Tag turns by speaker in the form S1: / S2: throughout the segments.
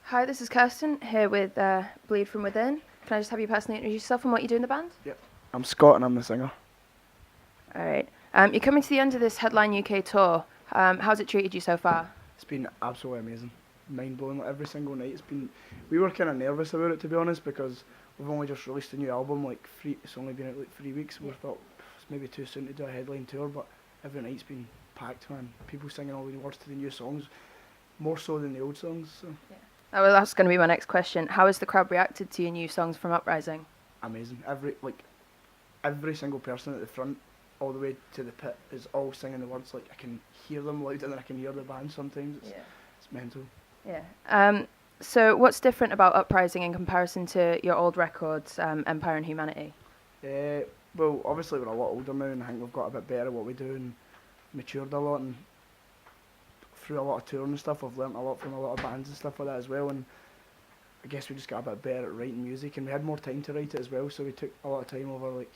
S1: Hi, this is Kirsten, here with Bleed From Within. Can I just have you personally introduce yourself and what you do in the band?
S2: Yep. I'm Scott and I'm the singer.
S1: Alright. You're coming to the end of this Headline UK tour. How's it treated you so far?
S2: It's been absolutely amazing. Mind blowing. Like, every single night we were kind of nervous about it, to be honest, because we've only just released a new album, it's only been out like 3 weeks. We thought it's maybe too soon to do a headline tour, but every night's been packed, man. People singing all the words to the new songs, more so than the old songs. So.
S1: Yeah. Oh, well, that's going to be my next question. How has the crowd reacted to your new songs from Uprising?
S2: Amazing. Every single person at the front, all the way to the pit, is all singing the words. Like, I can hear them louder than I can hear the band sometimes. It's mental.
S1: Yeah. So what's different about Uprising in comparison to your old records, Empire and Humanity?
S2: Well, obviously we're a lot older now, and I think we've got a bit better at what we do and matured a lot, and through a lot of touring and stuff, I've learnt a lot from a lot of bands and stuff like that as well, and I guess we just got a bit better at writing music, and we had more time to write it as well, so we took a lot of time over like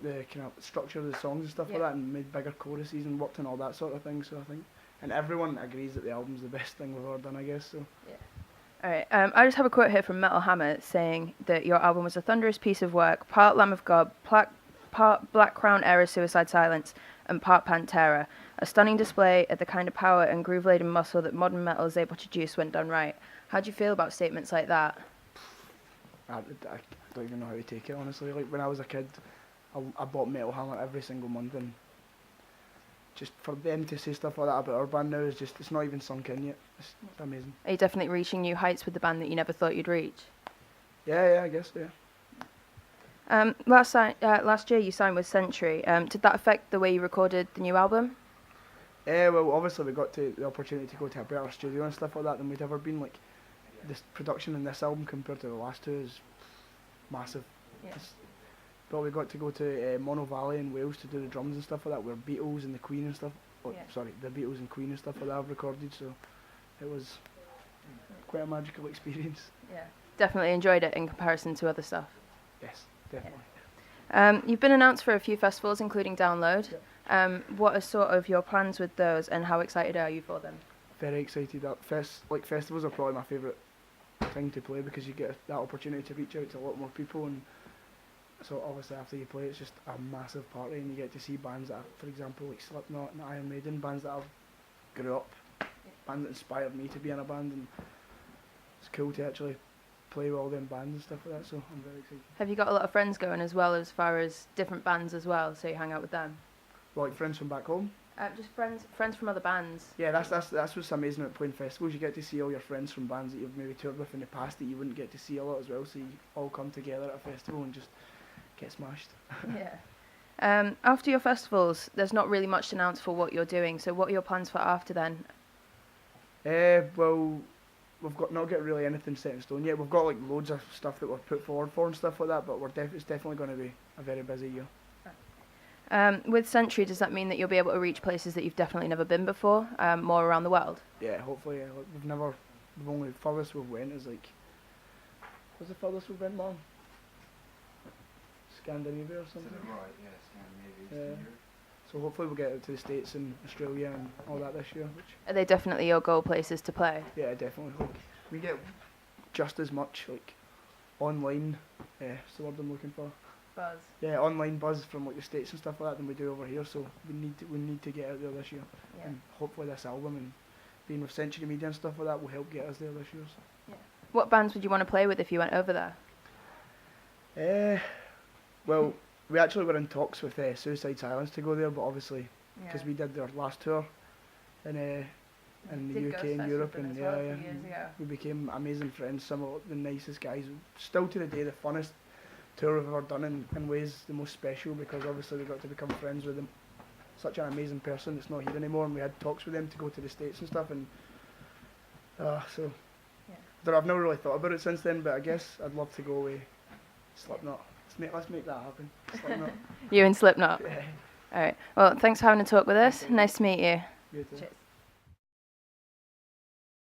S2: the kind of structure of the songs and stuff like that, and made bigger choruses and worked on all that sort of thing. So I think, and everyone agrees that the album's the best thing we've ever done, I guess. So.
S1: Yeah. All right. I just have a quote here from Metal Hammer saying that your album was a thunderous piece of work, part Lamb of God, part Black Crown era Suicide Silence, and part Pantera. A stunning display of the kind of power and groove-laden muscle that modern metal is able to produce when done right. How do you feel about statements like that?
S2: I don't even know how to take it, honestly. Like, when I was a kid, I bought Metal Hammer every single month, and just for them to say stuff like that about our band now is just, it's not even sunk in yet. It's amazing.
S1: Are you definitely reaching new heights with the band that you never thought you'd reach?
S2: Yeah, I guess, yeah.
S1: Last year you signed with Century. Did that affect the way you recorded the new album?
S2: Well, obviously we got the opportunity to go to a better studio and stuff like that than we'd ever been. Like, this production in this album compared to the last two is massive. Yeah. But we got to go to Mono Valley in Wales to do the drums and stuff like that, where Beatles and the Queen and stuff. The Beatles and Queen and stuff like that I've recorded. So it was quite a magical experience.
S1: Yeah, definitely enjoyed it in comparison to other stuff.
S2: Yes, definitely.
S1: Yeah. You've been announced for a few festivals, including Download.
S2: Yeah.
S1: What are sort of your plans with those, and how excited are you for them?
S2: Very excited. Festivals are probably my favourite thing to play, because you get that opportunity to reach out to a lot more people, and so obviously after you play, it's just a massive party, and you get to see bands that, for example, like Slipknot and Iron Maiden, bands that I've grew up, bands that inspired me to be in a band, and it's cool to actually play with all them bands and stuff like that. So I'm very excited. Have
S1: you got a lot of friends going as well, as far as different bands as well, so you hang out with them?
S2: Well, like friends from back home?
S1: Just friends from other bands.
S2: Yeah, that's what's amazing about playing festivals. You get to see all your friends from bands that you've maybe toured with in the past that you wouldn't get to see a lot as well. So you all come together at a festival and just get smashed.
S1: Yeah. After your festivals, there's not really much to announce for what you're doing. So what are your plans for after then?
S2: Well, we've not got really anything set in stone yet. We've got like loads of stuff that we've put forward for and stuff like that. But it's definitely going to be a very busy year.
S1: With Century, does that mean that you'll be able to reach places that you've definitely never been before, more around the world?
S2: Yeah, hopefully. Yeah. The only furthest we've went is like, what's the furthest we've went, Mom? Scandinavia or something?
S3: Right, yeah, Scandinavia.
S2: So hopefully we'll get out to the States and Australia and all that this year.
S1: Are they definitely your goal places to play?
S2: Yeah, definitely. Like, we get just as much like online, what's the word I'm looking for?
S1: Buzz.
S2: Yeah, online buzz from like the States and stuff like that than we do over here. So we need to get out there this year, and hopefully this album and being with Century Media and stuff like that will help get us there this year. So.
S1: Yeah. What bands would you want to play with if you went over
S2: there? Well, we actually were in talks with Suicide Silence to go there, but obviously because we did their last tour in the UK and Europe, and we became amazing friends. Some of the nicest guys. Still to the day, the funnest tour we've ever done, in ways the most special, because obviously we got to become friends with them. Such an amazing person that's not here anymore, and we had talks with them to go to the States and stuff, and I've never really thought about it since then, but I guess I'd love to go away. Slipknot. Let's make that happen. Slipknot.
S1: You and Slipknot?
S2: Yeah.
S1: Alright, well, thanks for having a talk with us. Nice to meet you.
S2: You too.
S1: Cheers.